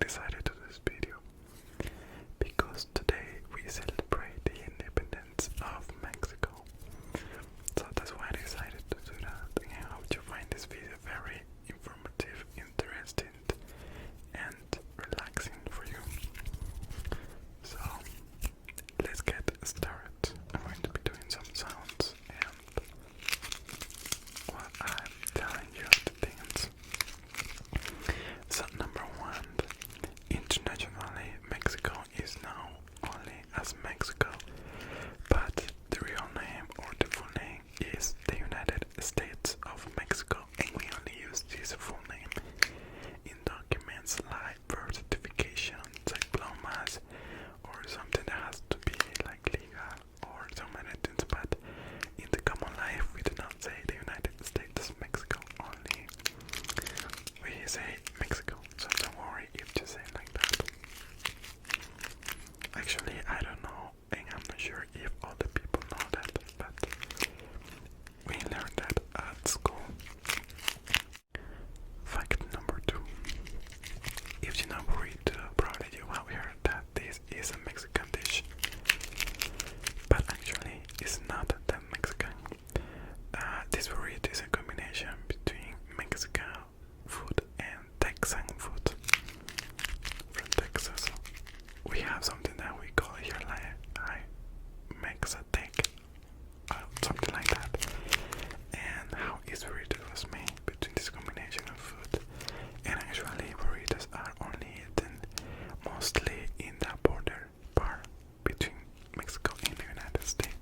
decided to do this video because today we celebrate the independence of Mexico. So that's why I decided to do that, and I hope you find this video very informative, interesting, and relaxing for you. So let's get started. I'm going to be doing some sounds and while I'm telling you the things. So number one, internationally Mexico is known only as Mexico, but the real name or the full name is the United States of Mexico, and we only use this full name in documents like birth certification, diplomas, or something that has to be like legal or so many things, but in the common life we do not say the United States of Mexico only. We say Mexico, so don't worry if you say it like that. Actually, I don't know, and I'm not sure if all the people know that, but we learned that at school. Fact number 2. If you know burrito, probably you have heard that this is a Mexican dish, but actually it's not that Mexican. This burrito is a combination between Mexican food and Texan food from Texas. We have something that we call here like Mexatec, something like that. And how is burrito was made between this combination of food. And actually burritos are only eaten mostly in the border part between Mexico and the United States.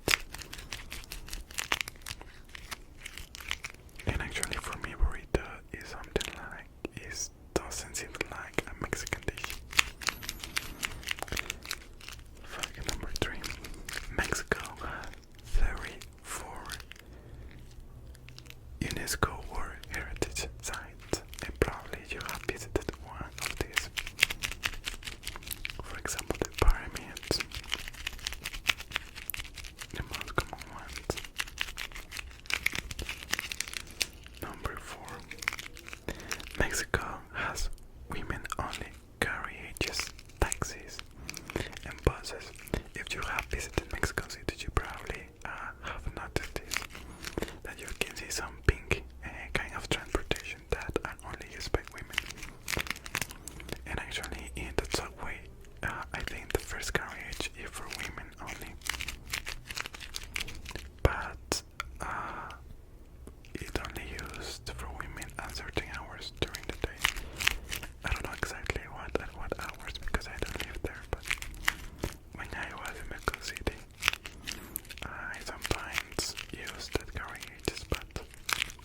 And actually for me burrito is something like, it doesn't seem like a Mexican dish. Fact number 3. Mexico has 34 UNESCO World Heritage Sites, and probably you have visited one of these. For example, the pyramids, the most common ones. Number 4. Mexico has women-only carriages, taxis, and buses. If you have visited Mexico City, you probably have noticed this, that you can see some pink kind of transportation that are only used by women. And actually in the subway, I think the first carriage is for women only, but it's only used for women at certain hours during the day. I don't know exactly at what hours because I don't live there, but when I was in Mexico City, I sometimes used that carriages, but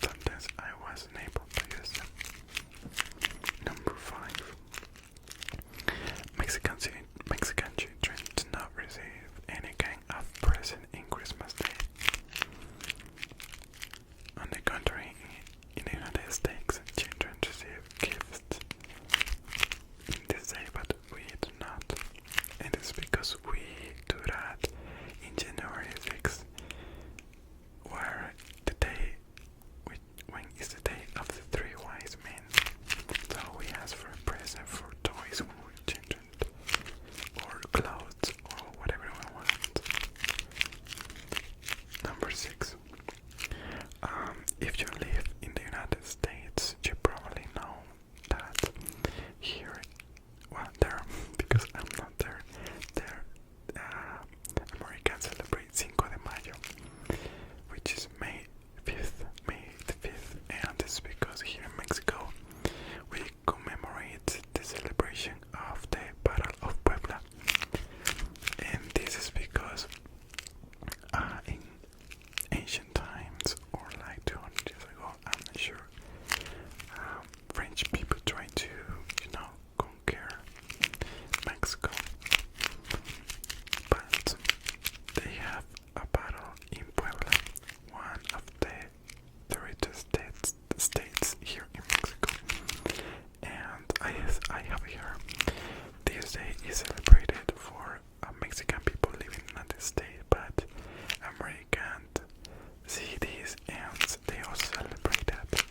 sometimes I wasn't able to use them. Number 5. Mexican children do not receive any kind of present in Christmas Day. On the contrary, in the United States, children receive gifts in this day, but we do not. And it's because we do that in January 6th, where the day, when is the day of the 3 wise men. So we ask for a present, for toys for children, or clothes, or whatever we want. Number 6. If you live in the United States, you probably know that here, well, there, because I'm not there, Americans celebrate Cinco de Mayo, which is May the 5th, and this is because here in Mexico, we commemorate the celebration of the Battle of Puebla. And this is because in ancient times, or like 200 years ago, I'm not sure, French people tried to, conquer Mexico, but they have a battle in Puebla, one of the richest states here in Mexico. And I have here, this day is celebrated for Mexican people living in the United States, but American see these and they also celebrate that.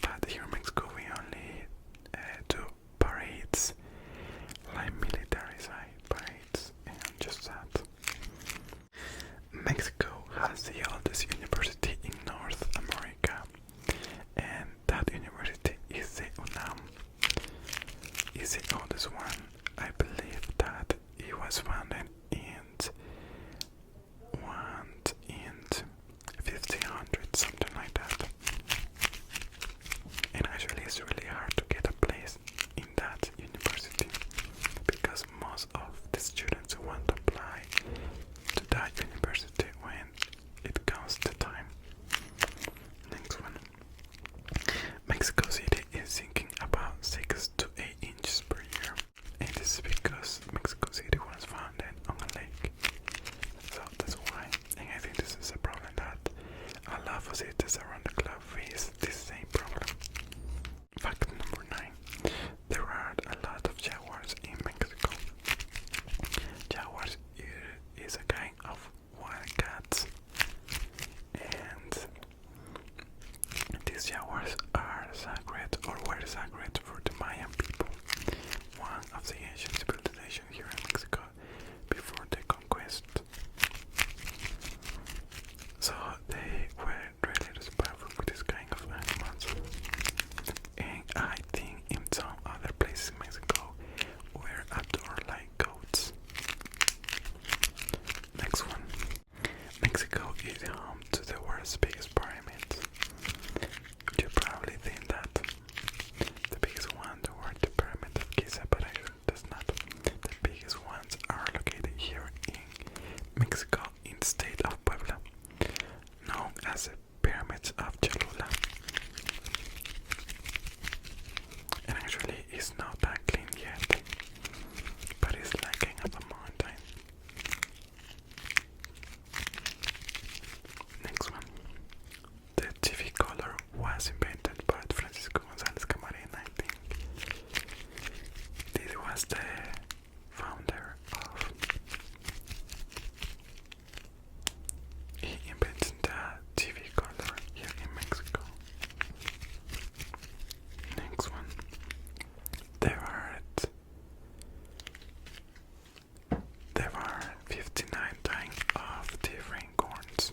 But here in Mexico we only do parades is the oldest one. I believe that it was founded in 1500, something like that. And actually it's really hard to get a place in that university because most of the students want to apply to that university when it comes to time. Next one. Mexico City is sinking about 6 to 8 inches per year. And this is because Mexico City was founded on a lake. So that's why. And I think this is a problem that a lot of cities around the globe face this same problem. Fact number 9. There are a lot of jaguars in Mexico. Jaguars is a kind of wild cats. And these jaguars are sacred or were sacred for the Mayan people, one of the ancient civilizations here in Mexico before the conquest. So they were really respectful with this kind of animals. And I think in some other places in Mexico were adored like goats. Next one. Mexico is home to the world's biggest pyramids. You probably think that the biggest ones were the pyramid of Giza, but that's not. The biggest ones are located here in Mexico in the state of Puebla, known as the pyramids of Cholula. And actually it's not that clean yet, but it's like kind of a mountain. Next one. The TV color was invented by Francisco González Camarena, I think. This was the founder of. He invented the TV color here in Mexico. Next one. There are 59 types of different corns.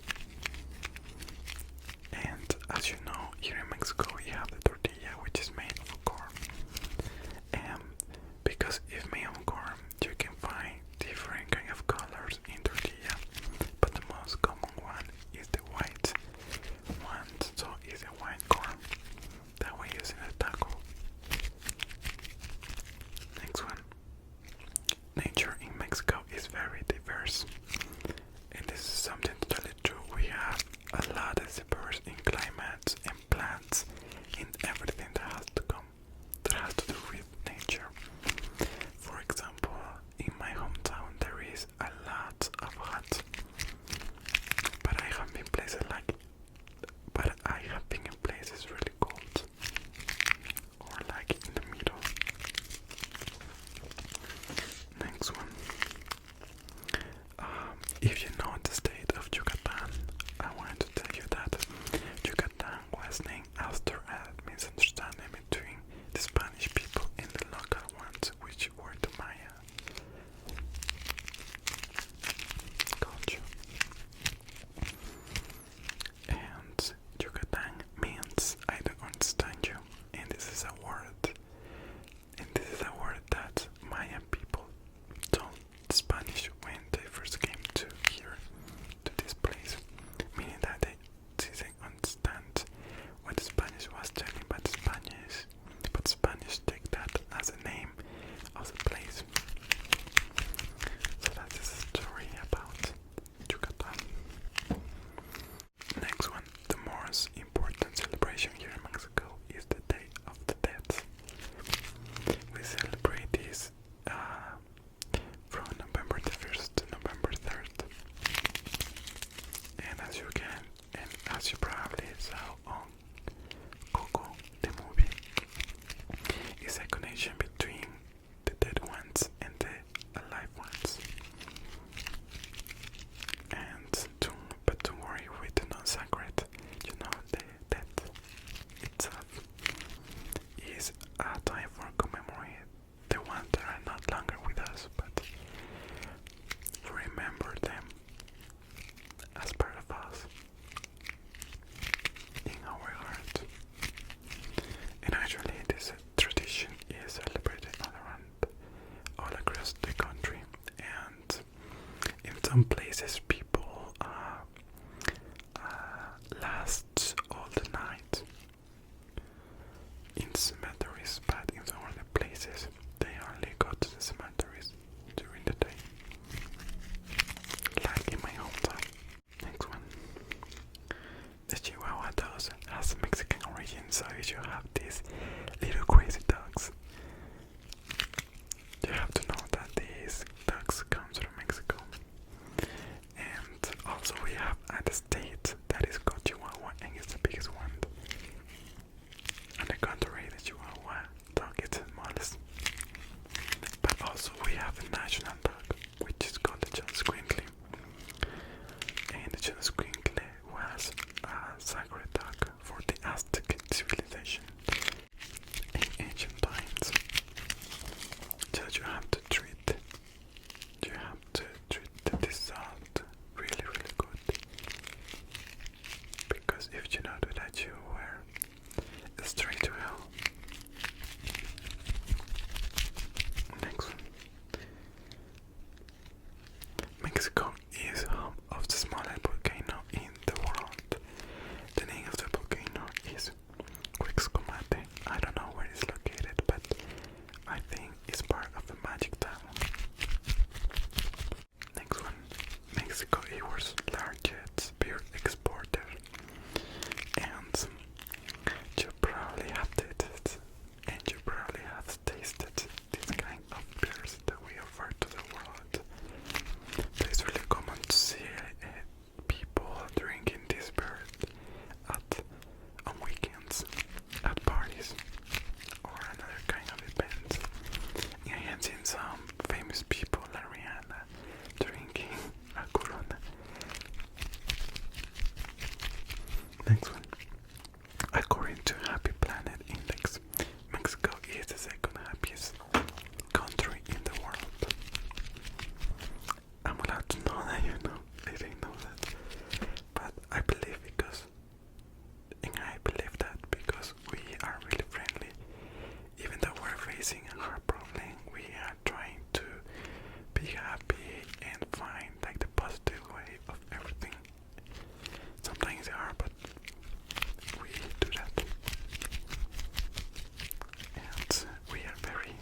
And as you know, here in Mexico we have the tortilla, which is made of corn. And because it's made of corn, you can find different kind of colors in tortilla. But the most common one is the white one, so it's a white corn that we use in a taco. Next one. Nature in Mexico is very diverse. And this is something totally true. We have a lot of diverse in climates and plants in everything that has to do with nature. For example, in my hometown there is a lot of hot, but I have been in places really cold, or like in the middle. Next one. If you know the state of Yucatan, I want to tell you that Yucatan was named after a misunderstanding between the Spanish people and the local ones, which were the Maya culture. And Yucatan means I don't understand you, and this is a word. And this is a word that Mayan people told Spanish when they first came to here, to this place, meaning that they didn't understand what the Spanish was telling, but Spanish take that as a name of the place. So that is a story about Yucatan. Next one. The most important celebration here in Mexico is the Day of the Dead. We celebrate this from November the 1st to November 3rd. And as you probably saw on Coco, the movie, is a connection between the dead ones and the alive ones. But don't worry, we do not sacred. You know, the death itself is a time for commemorate the ones that are not longer with us, but remember them as part of us in our heart. And actually this tradition is celebrated all around facing a hard problem, we are trying to be happy and find like the positive way of everything. Sometimes it's hard, but we do that. And we are very,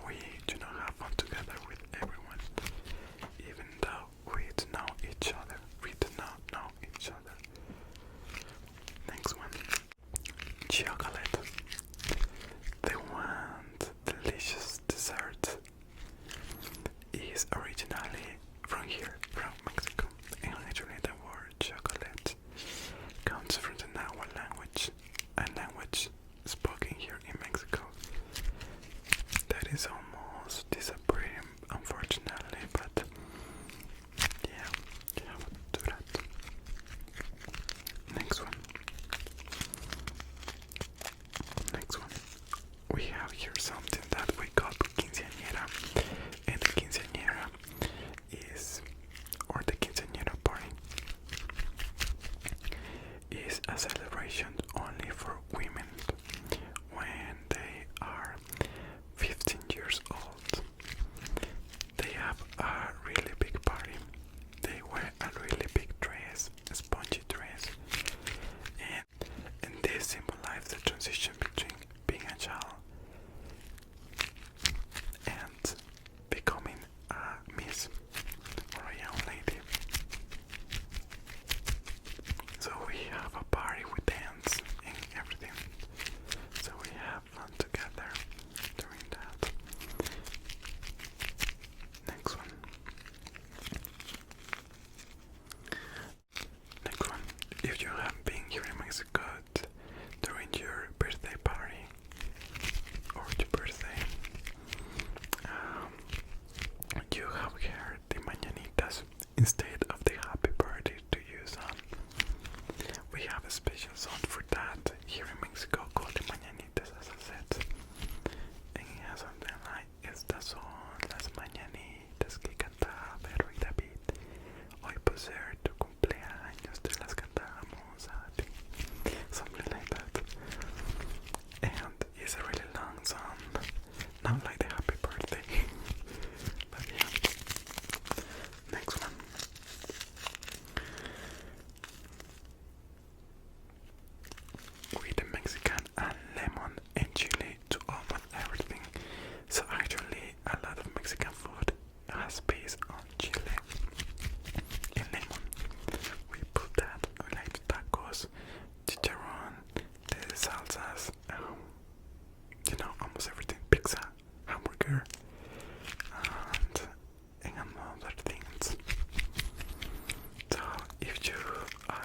we do not have fun together with everyone, even though we do know each other. We do not know each other. Next one, chocolate. The one delicious dessert is originally from here, from Mexico, and actually the word chocolate comes from the Nahuatl language, a language spoken here in Mexico. That is almost disappearing, unfortunately, but yeah, you have to do that. Next one. We have here something that we call Quinceanera, and the Quinceanera is, or the Quinceanera party, is a celebration only for women when they are 15 years old. They have a really big party. They wear a really big dress, a spongy dress, and this symbolizes the transition between being a child and becoming a miss or a young lady. So we have a party with dance and everything. So we have fun together doing that. Next one. If you have been here in Mexico during your birthday party or your birthday, you have heard the Mananitas instead of the happy birthday to use on. We have a special song for that here in Mexico called the Mananitas, as I said. And it has something like, estas son las mañanitas que cantaba Pedro y David. Hoy por ser tu cumpleaños te las cantamos a ti. Something like that. And it's a really long song. Not like the happy birthday. But yeah. Next one. With the Mexican and lemon and chili to almost everything. So actually a lot of Mexican food has based on chili and lemon. We put that on like tacos, chicharron, the salsas, almost everything, pizza, hamburger, and other things. So if you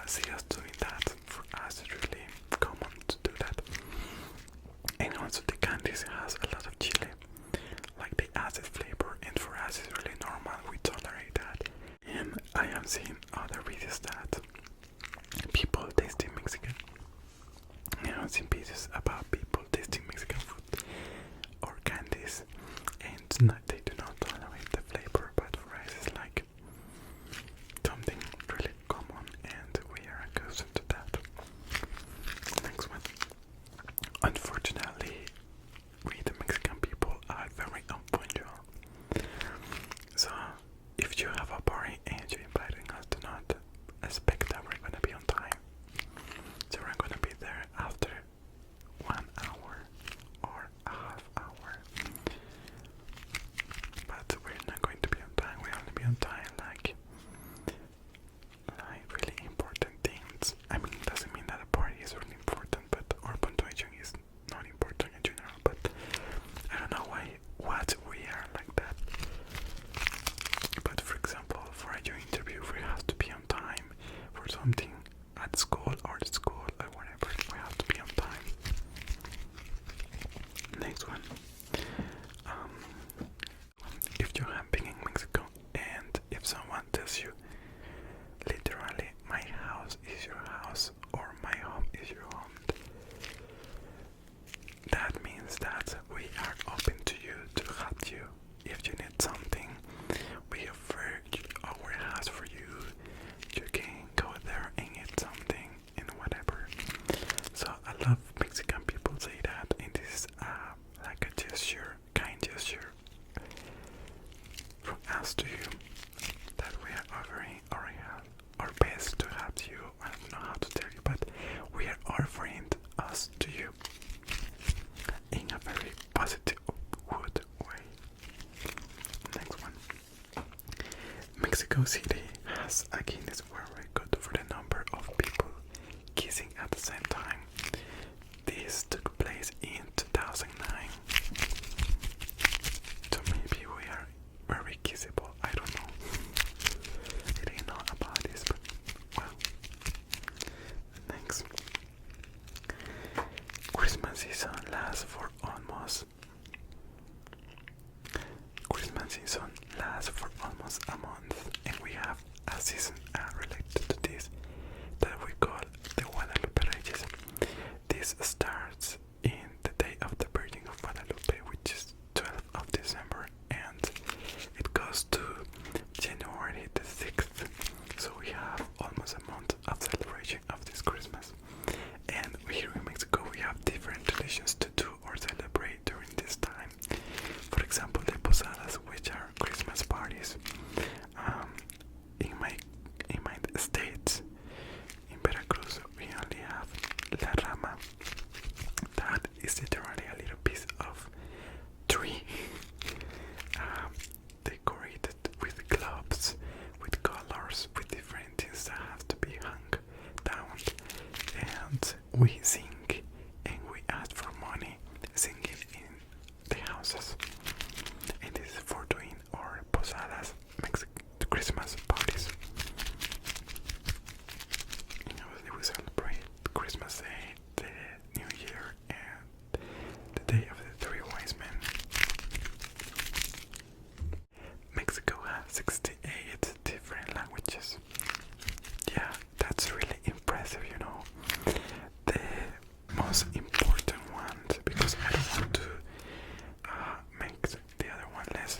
see us doing that, for us it's really common to do that. And also the candies has a lot of chili, like the acid flavor, and for us it's really normal, we tolerate that. And I have seen other videos that people tasting Mexican. I have seen videos about people tasting Mexican food or candies, and they do not tolerate the flavor, but for us it's like something really common, and we are accustomed to that. Next one. Unfortunately, we the Mexican people are very unpunctual. So if you have a party and you're inviting us, do not expect that we're gonna be on time. So we're gonna be there after 1 hour or a half hour. gesture from us to you that we are offering our best to help you. I don't know how to tell you, but we are offering us to you in a very positive good way. Next one. Mexico City has a Guinness World Record for the number of people kissing at the same time. This took place in 2009. So maybe we are very kissable. I don't know. I didn't know about this, but well. Next. Christmas season lasts for almost a month, and we have a season related to this that we call the Guadalupe Reyes. This starts in the day of the Virgin of Guadalupe, which is 12th of December, and it goes to January the 6th. So we have almost a month of celebration of this Christmas. And here in Mexico we have different traditions to do or celebrate during this time. For example, the Posadas, which are Christmas parties. In my state, in Veracruz, we only have La Rama. That is literally a little piece of tree decorated with globes, with colors, with different things that have to be hung down. And we sing and we ask for money, singing in the houses. And this is for doing our Posadas, Christmas parties. And obviously we celebrate Christmas Day, the New Year, and the Day of the Three Wise Men. Mexico has 68 different languages. Yeah, that's really impressive, you know. The most important ones, because I don't want to make the other one less.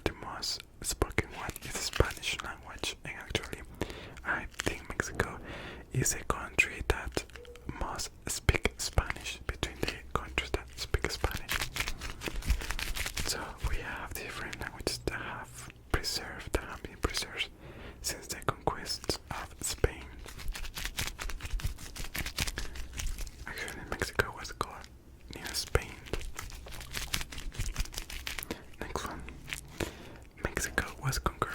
The most spoken one is the Spanish language, and actually, I think Mexico is a country that must speak Spanish between the countries that speak Spanish. So we have different languages that have been preserved since the conquest of Spain. Actually, Mexico was called New Spain. Next one. Mexico was conquered